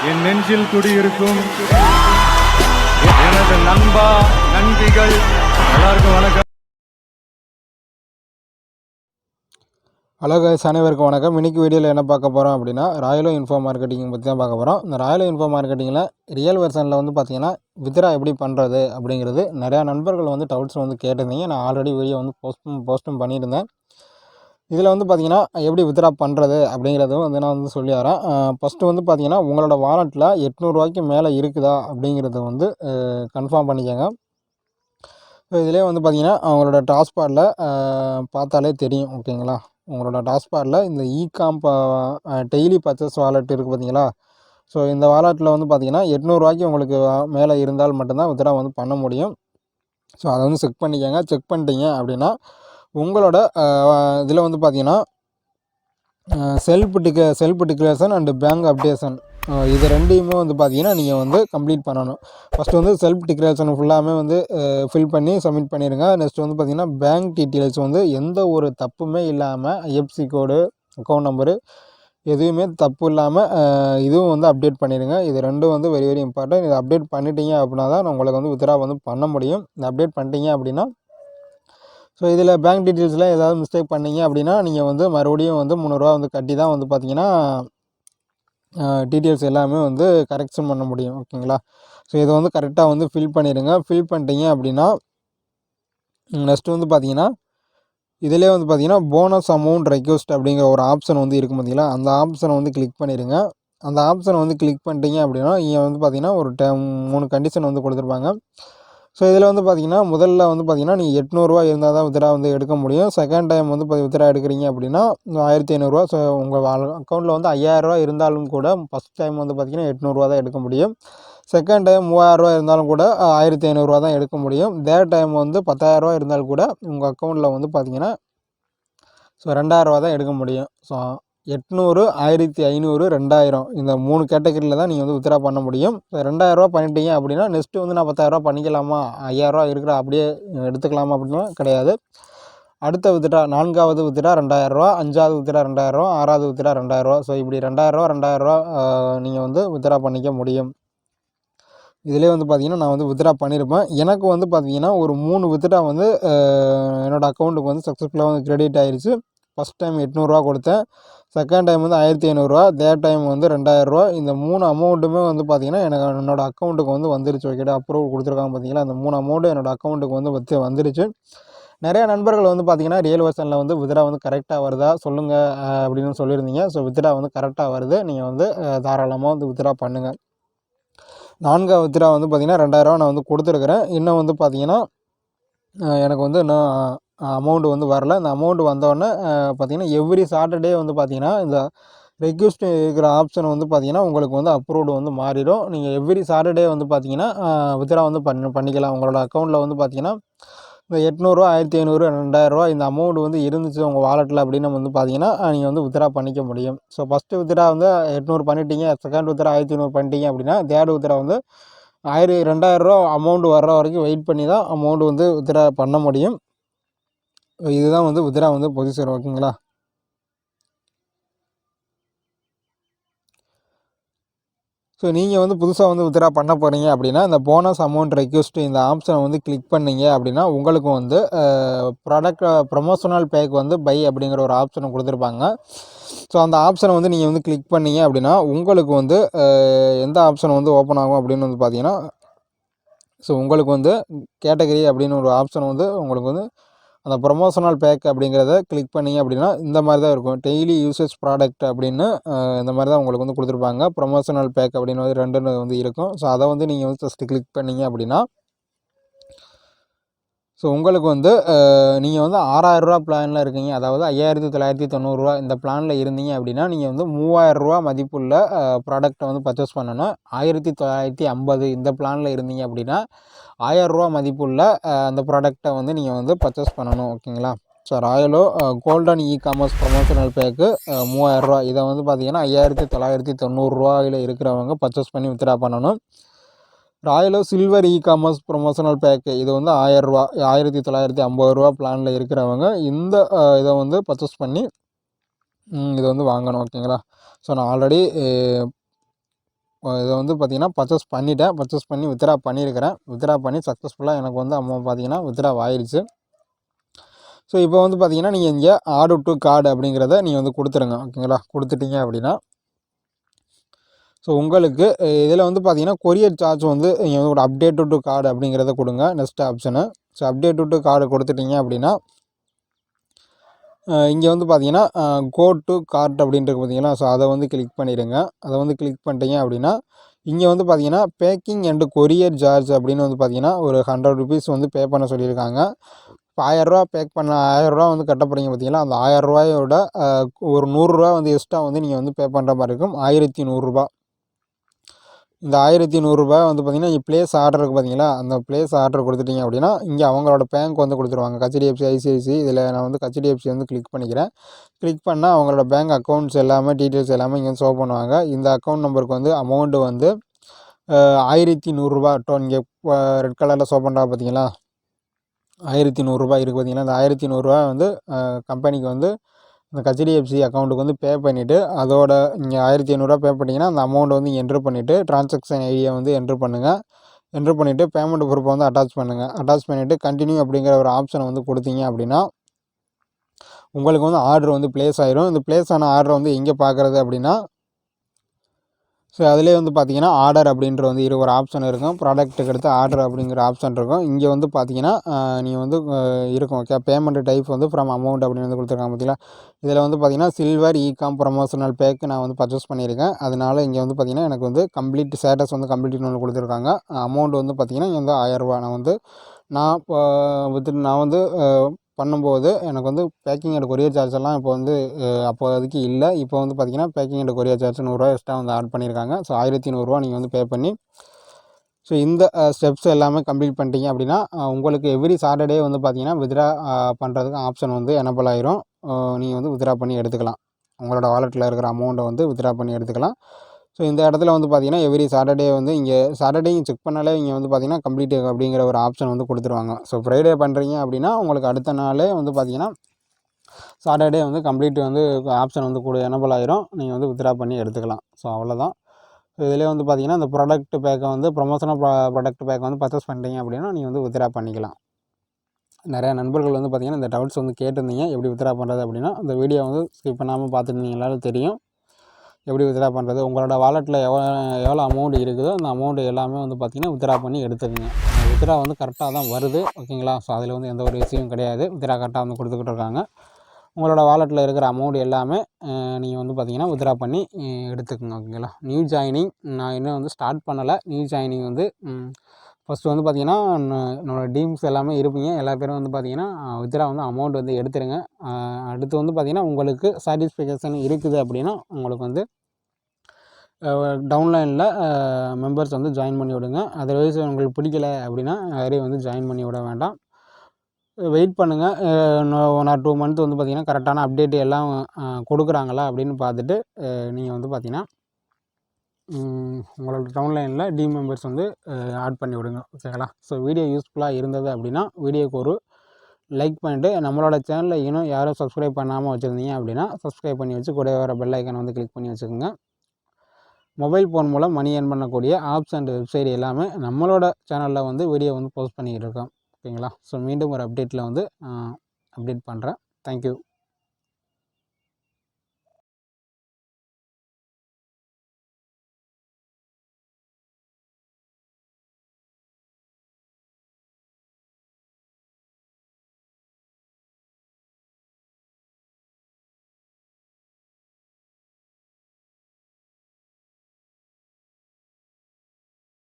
என் நெஞ்சில் குடியிருக்கும் எனது நண்பா நண்பிகள் எல்லாருக்கும் வணக்கம். ஹலோ கைஸ், அனைவருக்கும் வணக்கம். இன்றைக்கி வீடியோவில் என்ன பார்க்க போகிறோம் அப்படின்னா ராயலோ இன்ஃபோ மார்க்கெட்டிங் பற்றி தான் பார்க்க போகிறோம். இந்த ராயலோ இன்ஃபோ மார்க்கெட்டிங்கில் ரியல் வெர்ஷனில் வந்து பார்த்திங்கன்னா வித்ரா எப்படி பண்ணுறது அப்படிங்கிறது நிறையா நண்பர்கள் வந்து டவுட்ஸ் வந்து கேட்டிருந்தீங்க. நான் ஆல்ரெடி வீடியோ வந்து போஸ்ட்டும் பண்ணியிருந்தேன். இதில் வந்து பார்த்திங்கன்னா எப்படி வித்ரா பண்ணுறது அப்படிங்கிறதும் வந்து நான் வந்து சொல்லி வரேன். ஃபஸ்ட்டு வந்து பார்த்திங்கன்னா உங்களோட வாலெட்டில் 800 மேலே இருக்குதா அப்படிங்கிறத வந்து கன்ஃபார்ம் பண்ணிக்கோங்க. ஸோ இதிலே வந்து பார்த்திங்கன்னா அவங்களோட டாஸ்பாடில் பார்த்தாலே தெரியும். ஓகேங்களா, உங்களோட டாஸ்பாடில் இந்த இகாம் டெய்லி பர்ச்சேஸ் வாலெட் இருக்குது பார்த்தீங்களா. ஸோ இந்த வாலெட்டில் வந்து பார்த்திங்கன்னா 800 உங்களுக்கு மேலே இருந்தால் மட்டும்தான் வித்ரா வந்து பண்ண முடியும். ஸோ அதை வந்து செக் பண்ணிக்கோங்க. செக் பண்ணிட்டீங்க அப்படின்னா உங்களோட இதில் வந்து பார்த்திங்கன்னா self declaration and bank updation இது ரெண்டையுமே வந்து பார்த்திங்கன்னா நீங்கள் வந்து கம்ப்ளீட் பண்ணணும். ஃபஸ்ட்டு வந்து செல்ஃப் டிக்ளரேஷன் ஃபுல்லாமே வந்து ஃபில் பண்ணி சப்மிட் பண்ணிடுங்க. நெக்ஸ்ட் வந்து பார்த்திங்கன்னா பேங்க் டீட்டெயில்ஸ் வந்து எந்த ஒரு தப்புமே இல்லாமல் ஐஎஃப்சி கோடு, அக்கௌண்ட் நம்பரு எதுவுமே தப்பு இல்லாமல் இதுவும் வந்து அப்டேட் பண்ணிடுங்க. இது ரெண்டும் வந்து வெரி வெரி இம்பார்ட்டன்ட். இதை அப்டேட் பண்ணிட்டீங்க அப்படின்னா தான் உங்களுக்கு வந்து வித்ரா வந்து பண்ண முடியும். இந்த அப்டேட் பண்ணிட்டீங்க அப்படின்னா ஸோ இதில் பேங்க் டீட்டெயில்ஸில் ஏதாவது மிஸ்டேக் பண்ணிங்க அப்படின்னா நீங்கள் வந்து மறுபடியும் வந்து 300 வந்து கட்டி தான் வந்து பார்த்திங்கன்னா டீட்டெயில்ஸ் எல்லாமே வந்து கரெக்ஷன் பண்ண முடியும். ஓகேங்களா, ஸோ இதை வந்து கரெக்டாக வந்து ஃபில் பண்ணிடுங்க. ஃபில் பண்ணிட்டீங்க அப்படின்னா நெக்ஸ்ட்டு வந்து பார்த்திங்கன்னா இதிலே வந்து பார்த்திங்கன்னா போனஸ் அமௌண்ட் ரெக்வஸ்ட் அப்படிங்கிற ஒரு ஆப்ஷன் வந்து இருக்கும் பார்த்தீங்களா. அந்த ஆப்ஷனை வந்து கிளிக் பண்ணிடுங்க. அந்த ஆப்ஷனை வந்து கிளிக் பண்ணிட்டீங்க அப்படின்னா இங்கே வந்து பார்த்திங்கன்னா ஒரு 3 கண்டிஷன் வந்து கொடுத்துருப்பாங்க. ஸோ இதில் வந்து பார்த்திங்கன்னா முதல்ல வந்து பார்த்திங்கன்னா நீங்கள் 800 இருந்தால் தான் வித்ரா வந்து எடுக்க முடியும். செகண்ட் டைம் வந்து வித்ரா எடுக்கிறீங்க அப்படின்னா 1500. ஸோ உங்கள் அக்கௌண்ட்டில் வந்து 5000 இருந்தாலும் கூட ஃபஸ்ட் டைம் வந்து பார்த்திங்கன்னா 800 தான் எடுக்க முடியும். செகண்ட் டைம் 3000 இருந்தாலும் கூட 1500 தான் எடுக்க முடியும். தேர்ட் டைம் வந்து 10000 இருந்தாலும் கூட உங்கள் அக்கௌண்ட்டில் வந்து பார்த்திங்கன்னா ஸோ 2000 தான் எடுக்க முடியும். ஸோ 800, 1500, 2000 இந்த 3 கேட்டகரியில் தான் நீங்கள் வந்து வித்ரா பண்ண முடியும். ஸோ 2000 பண்ணிட்டீங்க அப்படின்னா நெக்ஸ்ட்டு வந்து நான் 10000 பண்ணிக்கலாமா, 5000 இருக்கிற அப்படியே எடுத்துக்கலாமா அப்படின்னா கிடையாது. அடுத்த வித்ரா 4வது வித்ரா 2000, 5வது வித்ரா 2000, 6வது வித்ரா 2000. ஸோ இப்படி 2000 நீங்கள் வந்து வித்ரா பண்ணிக்க முடியும். இதிலே வந்து பார்த்திங்கன்னா நான் வந்து வித்ரா பண்ணியிருப்பேன். எனக்கு வந்து பார்த்திங்கன்னா ஒரு 3 வித்ரா வந்து என்னோடய அக்கௌண்ட்டுக்கு வந்து சக்ஸஸ்ஃபுல்லாக வந்து கிரெடிட் ஆகிடுச்சு. ஃபஸ்ட் டைம் 800 கொடுத்தேன். செகண்ட் டைம் வந்து 1500, தேர்ட் டைம் வந்து 2000. இந்த 3 அமௌண்ட்டுமே வந்து பார்த்திங்கன்னா என்னோடய அக்கௌண்ட்டுக்கு வந்து வந்துருச்சு. ஓகேடா, அப்ரூவல் கொடுத்துருக்காங்க பார்த்தீங்களா. அந்த 3 அமௌண்ட்டு என்னோடய அக்கௌண்ட்டுக்கு வந்து வந்துருச்சு. நிறையா நண்பர்கள் வந்து பார்த்திங்கன்னா ரியல் வெர்ஷனில் வந்து வித்ரா வந்து கரெக்டாக வருதா சொல்லுங்கள் அப்படின்னு சொல்லியிருந்தீங்க. ஸோ வித்ரா வந்து கரெக்டாக வருது. நீங்கள் வந்து தாராளமாக வந்து வித்ரா பண்ணுங்கள். 4வது வித்ரா வந்து பார்த்திங்கன்னா 2000 நான் வந்து கொடுத்துருக்குறேன். இன்னும் வந்து பார்த்திங்கன்னா எனக்கு வந்து இன்னும் அமௌண்ட் வந்து வரல. இந்த அமௌண்ட் வந்தோடனே பார்த்திங்கன்னா எவ்ரி சாட்டர்டே வந்து பார்த்திங்கன்னா இந்த ரெக்வஸ்ட் இருக்கிற ஆப்ஷன் வந்து பார்த்திங்கன்னா உங்களுக்கு வந்து அப்ரூவ்டு வந்து மாறிடும். நீங்கள் எவ்ரி சாட்டர்டே வந்து பார்த்திங்கன்னா வித்ரா வந்து பண்ணிக்கலாம். உங்களோட அக்கௌண்ட்டில் வந்து பார்த்திங்கன்னா இந்த 800, 1500, 2000 இந்த அமௌண்ட் வந்து இருந்துச்சு உங்கள் வாலெட்டில் அப்படின்னு வந்து பார்த்திங்கன்னா நீங்கள் வந்து வித்ரா பண்ணிக்க முடியும். ஸோ ஃபஸ்ட்டு வித்ரா வந்து 800 பண்ணிட்டீங்க, செகண்ட் வித்ரா 1500 பண்ணிட்டீங்க அப்படின்னா தேர்ட் வித்ரா வந்து 2000 அமௌண்ட் வர்ற வரைக்கும் வெயிட் பண்ணி தான் அமௌண்ட் வந்து வித்ரா பண்ண முடியும். இதுதான் வந்து வித்ரா வந்து ப்ரொசீஜர். ஓகேங்களா, ஸோ நீங்கள் வந்து புதுசாக வந்து வித்ரா பண்ண போகிறீங்க அப்படின்னா இந்த போனஸ் அமௌண்ட் ரெக்வஸ்ட் இந்த ஆப்ஷனை வந்து கிளிக் பண்ணிங்க அப்படின்னா உங்களுக்கு வந்து ப்ராடக்ட் ப்ரொமோஷனல் பேக்கு வந்து பை அப்படிங்கிற ஒரு ஆப்ஷனை கொடுத்துருப்பாங்க. ஸோ அந்த ஆப்ஷனை வந்து நீங்கள் வந்து கிளிக் பண்ணிங்க அப்படின்னா உங்களுக்கு வந்து எந்த ஆப்ஷன் வந்து ஓப்பன் ஆகும் அப்படின்னு வந்து பார்த்தீங்கன்னா ஸோ உங்களுக்கு வந்து கேட்டகரி அப்படின்னு ஒரு ஆப்ஷன் வந்து உங்களுக்கு வந்து அந்த ப்ரொமோஷனல் பேக் அப்படிங்கிறத கிளிக் பண்ணிங்க அப்படின்னா இந்த மாதிரி தான் இருக்கும். டெய்லி யூசேஜ் ப்ராடக்ட் அப்படின்னு இந்த மாதிரி தான் உங்களுக்கு வந்து கொடுத்துருப்பாங்க. ப்ரொமோஷனல் பேக் அப்படின்னு வந்து 2 வந்து இருக்கும். ஸோ அதை வந்து நீங்கள் வந்து ஜஸ்ட்டு கிளிக் பண்ணிங்க அப்படின்னா ஸோ உங்களுக்கு வந்து நீங்கள் வந்து 6000 பிளானில் இருக்கீங்க, அதாவது 5990 இந்த பிளானில் இருந்தீங்க அப்படின்னா நீங்கள் வந்து 3000 மதிப்புள்ள ப்ராடக்ட்டை வந்து பர்ச்சேஸ் பண்ணணும். 1950 இந்த பிளானில் இருந்தீங்க அப்படின்னா 1000 மதிப்புள்ள அந்த ப்ராடக்ட்டை வந்து நீங்கள் வந்து பர்ச்சேஸ் பண்ணணும். ஓகேங்களா, ஸோ ராயலோ கோல்டன் இகாமர்ஸ் ப்ரொமோஷனல் பேக்கு 3000 இதை வந்து பார்த்திங்கன்னா 5990 இருக்கிறவங்க பர்ச்சேஸ் பண்ணி வித்ரா பண்ணணும். ராயலோ சில்வர் இகாமர்ஸ் ப்ரொமோஷனல் பேக்கு இது வந்து 1000, 1950 பிளானில் இருக்கிறவங்க இந்த இதை வந்து பர்ச்சேஸ் பண்ணி இதை வந்து வாங்கணும். ஓகேங்களா, ஸோ நான் ஆல்ரெடி இதை வந்து பார்த்திங்கன்னா பர்ச்சேஸ் பண்ணிட்டேன். பர்ச்சேஸ் பண்ணி வித்ட்ரா பண்ணியிருக்கிறேன். வித்ட்ரா பண்ணி சக்ஸஸ்ஃபுல்லாக எனக்கு வந்து அமௌண்ட் பார்த்திங்கன்னா வித்ட்ரா ஆயிடுச்சு. ஸோ இப்போ வந்து பார்த்திங்கன்னா நீங்கள் இங்கே ஆட் டு கார்டு அப்படிங்கிறத நீங்கள் வந்து கொடுத்துருங்க. ஓகேங்களா? கொடுத்துட்டீங்க அப்படின்னா ஸோ உங்களுக்கு இதில் வந்து பார்த்திங்கன்னா கொரியர் சார்ஜ் வந்து நீங்கள் வந்து ஒரு அப்டேட் டு கார்டு அப்படிங்கிறத கொடுங்க. Next option. So update to card கொடுத்துட்டீங்க அப்படின்னா இங்கே வந்து பார்த்திங்கன்னா கோ டு கார்ட் அப்படின்றது பார்த்திங்கன்னா ஸோ அதை வந்து கிளிக் பண்ணிடுங்க. அதை வந்து கிளிக் பண்ணிட்டீங்க அப்படின்னா இங்கே வந்து பார்த்திங்கன்னா பேக்கிங் அண்டு கொரியர் சார்ஜ் அப்படின்னு வந்து பார்த்திங்கன்னா ஒரு 100 ருபீஸ் வந்து பே பண்ண சொல்லியிருக்காங்க. இப்போ 1000 ரூபா பேக் பண்ண 1000 ரூபா வந்து கட்ட போகிறீங்க பார்த்தீங்களா, அந்த 1000 ரூபாயோட ஒரு 100 ரூபா வந்து எக்ஸ்ட்ரா வந்து நீங்கள் வந்து பே பண்ணுற மாதிரி இருக்கும். 1100 ரூபா. இந்த 1100 ரூபா வந்து பார்த்திங்கன்னா இங்கே ப்ளேஸ் ஆர்டர் இருக்குது பார்த்தீங்களா, அந்த ப்ளேஸ் ஆர்டர் கொடுத்துட்டீங்க அப்படின்னா இங்கே அவங்களோட பேங்க் வந்து கொடுத்துருவாங்க. HDFC, ICICI. இதில் நான் வந்து HDFC வந்து கிளிக் பண்ணிக்கிறேன். கிளிக் பண்ணால் அவங்களோட பேங்க் அக்கௌண்ட்ஸ் எல்லாமே டீட்டெயில்ஸ் எல்லாமே இங்கே வந்து ஷோ பண்ணுவாங்க. இந்த அக்கௌண்ட் நம்பருக்கு வந்து அமௌண்ட்டு வந்து 1100 ரூபா. இங்கே ரெட் கலரில் ஷோ பண்ணுறா பார்த்தீங்களா, 1100 ரூபா இருக்குது பார்த்தீங்களா, இந்த 1100 ரூபா வந்து கம்பெனிக்கு வந்து இந்த HDFC அக்கௌண்ட்டுக்கு வந்து பே பண்ணிவிட்டு அதோட இங்கே 1500 ரூபா பே பண்ணிங்கன்னா அந்த அமௌண்ட் வந்து என்ட்ரு பண்ணிவிட்டு ட்ரான்சாக்ஷன் ஐடியை வந்து என்ட்ரு பண்ணுங்கள். என்ட்ரு பண்ணிவிட்டு பேமெண்ட் ப்ரூஃபை வந்து அட்டாச் பண்ணுங்கள். அட்டாச் பண்ணிவிட்டு கண்டினியூ அப்படிங்கிற ஒரு ஆப்ஷனை வந்து கொடுத்தீங்க அப்படின்னா உங்களுக்கு வந்து ஆர்டர் வந்து ப்ளேஸ் ஆயிரும். இந்த ப்ளேஸ் ஆன ஆர்டர் வந்து எங்கே பார்க்குறது அப்படின்னா ஸோ அதிலே வந்து பார்த்திங்கன்னா ஆர்டர் அப்படின்ற வந்து ஒரு ஆப்ஷன் இருக்கும். ப்ராடக்ட்டுக்கு அடுத்து ஆர்டர் அப்படிங்கிற ஆப்ஷன் இருக்கும். இங்கே வந்து பார்த்திங்கன்னா நீங்கள் வந்து இருக்கும். ஓகே, பேமெண்ட் டைப் வந்து ஃப்ரம் அமௌண்ட் அப்படின்னு வந்து கொடுத்துருக்காங்க பார்த்தீங்களா. இதில் வந்து பார்த்திங்கன்னா சில்வர் இகாம் ப்ரமோஷனல் பேக்கு நான் வந்து பர்ச்சேஸ் பண்ணியிருக்கேன். அதனால் இங்கே வந்து பார்த்திங்கன்னா எனக்கு வந்து கம்ப்ளீட் ஸ்டேட்டஸ் வந்து கம்ப்ளீட்னு ஒன்று கொடுத்துருக்காங்க. அமௌண்ட் வந்து பார்த்திங்கன்னா இங்கே வந்து 1000 ரூபா. நான் வந்து பண்ணும்போது எனக்கு வந்து பேக்கிங் அண்ட் கொரியர் சார்ஜ் எல்லாம் இப்போ வந்து அப்போதைக்கு இல்லை. இப்போ வந்து பார்த்திங்கன்னா பேக்கிங் அண்ட் கொரியர் சார்ஜ் 100 ரூபா எக்ஸ்ட்ரா வந்து ஆட் பண்ணியிருக்காங்க. ஸோ 1100 ரூபா நீங்கள் வந்து பே பண்ணி ஸோ இந்த ஸ்டெப்ஸ் எல்லாமே கம்ப்ளீட் பண்ணிட்டீங்க அப்படின்னா உங்களுக்கு எவ்ரி சாட்டர்டே வந்து பார்த்திங்கன்னா வித்ட்ரா பண்ணுறதுக்கு ஆப்ஷன் வந்து எனபிள் ஆயிரும். நீங்கள் வந்து வித்ட்ரா பண்ணி எடுத்துக்கலாம். உங்களோட வாலெட்டில் இருக்கிற அமௌண்ட்டை வந்து வித்ட்ரா பண்ணி எடுத்துக்கலாம். ஸோ இந்த இடத்துல வந்து பார்த்திங்கன்னா எவ்ரி சாட்டர்டே வந்து இங்கே சாட்டர்டேயும் செக் பண்ணாலே இங்கே வந்து பார்த்திங்கன்னா கம்ப்ளீட் அப்படிங்கிற ஒரு ஆப்ஷன் வந்து கொடுத்துருவாங்க. ஸோ ஃப்ரைடே பண்ணுறீங்க அப்படின்னா உங்களுக்கு அடுத்த நாளே வந்து பார்த்திங்கன்னா சாட்டர்டே வந்து கம்ப்ளீட் வந்து ஆப்ஷன் வந்து கூட எனபிள் ஆயிரும். நீங்கள் வந்து வித்ட்ரா பண்ணி எடுத்துக்கலாம். ஸோ அவ்வளோதான். ஸோ இதிலே வந்து பார்த்திங்கன்னா இந்த ப்ராடக்ட் பேக்கை வந்து ப்ரொமோஷனல் ப்ராடக்ட் பேக்கை வந்து பர்ச்சேஸ் பண்ணிட்டீங்க அப்படின்னா நீங்கள் வந்து வித்ட்ரா பண்ணிக்கலாம். நிறையா நண்பர்கள் வந்து பார்த்திங்கன்னா இந்த டவுட்ஸ் வந்து கேட்டிருந்தீங்க எப்படி வித்ட்ரா பண்ணுறது அப்படின்னா, அந்த வீடியோ வந்து ஸ்கிப் பண்ணாமல் பார்த்துருந்தீங்களாலும் தெரியும் எப்படி வித்ட்ரா பண்ணுறது. உங்களோட வாலெட்டில் எவ்வளோ அமௌண்ட் இருக்குதோ அந்த அமௌண்ட் எல்லாமே வந்து பார்த்திங்கன்னா வித்ட்ரா பண்ணி எடுத்துக்கங்க. வித்ட்ரா வந்து கரெக்டாக தான் வருது. ஓகேங்களா? ஸோ அதில் வந்து எந்த ஒரு விஷயம் கிடையாது. வித்ட்ரா கரெக்டாக வந்து கொடுத்துக்கிட்டு இருக்காங்க. உங்களோட வாலெட்டில் இருக்கிற அமௌண்ட் எல்லாமே நீங்கள் வந்து பார்த்திங்கன்னா வித்ட்ரா பண்ணி எடுத்துக்கோங்க. ஓகேங்களா? நியூ ஜாயினிங் நான் இன்னும் வந்து ஸ்டார்ட் பண்ணலை. நியூ ஜாயினிங் வந்து ஃபஸ்ட்டு வந்து பார்த்திங்கன்னா என்னோடய டீம்ஸ் எல்லாமே இருப்பீங்க. எல்லா பேரும் வந்து பார்த்திங்கன்னா வித்ட்ரா வந்து அமௌண்ட் வந்து எடுத்துருங்க. அடுத்து வந்து பார்த்திங்கன்னா உங்களுக்கு சாட்டிஸ்ஃபேக்ஷன் இருக்குது அப்படின்னா உங்களுக்கு வந்து டவுன்லைனில் மெம்பர்ஸ் வந்து ஜாயின் பண்ணி விடுங்க. அதர்வைஸ் உங்களுக்கு பிடிக்கல அப்படின்னா யாரையும் வந்து ஜாயின் பண்ணி விட வேண்டாம். வெயிட் பண்ணுங்கள். 1 or 2 மந்த் வந்து பார்த்திங்கன்னா கரெக்டான அப்டேட் எல்லாம் கொடுக்குறாங்களா அப்படின்னு பார்த்துட்டு நீங்கள் வந்து பார்த்திங்கன்னா உங்களோட டவுன்லைனில் டீம் மெம்பர்ஸ் வந்து ஆட் பண்ணி விடுங்க. ஓகேங்களா? ஸோ வீடியோ யூஸ்ஃபுல்லாக இருந்தது அப்படின்னா வீடியோக்கு ஒரு லைக் பண்ணிவிட்டு நம்மளோட சேனலில் இன்னும் யாரும் சப்ஸ்கிரைப் பண்ணாமல் வச்சுருந்தீங்க அப்படின்னா சப்ஸ்கிரைப் பண்ணி வச்சு கூட வர பெல் ஐக்கானை வந்து கிளிக் பண்ணி வச்சுக்கோங்க. மொபைல் ஃபோன் மூலம் மணி ஏர்ன் பண்ணக்கூடிய ஆப்ஸ் அண்ட் வெப்சைட் எல்லாமே நம்மளோட சேனலில் வந்து வீடியோ வந்து போஸ்ட் பண்ணிக்கிட்டு இருக்கோம். ஓகேங்களா? ஸோ மீண்டும் ஒரு அப்டேட்டில் வந்து அப்டேட் பண்ணுறேன். தேங்க்யூ.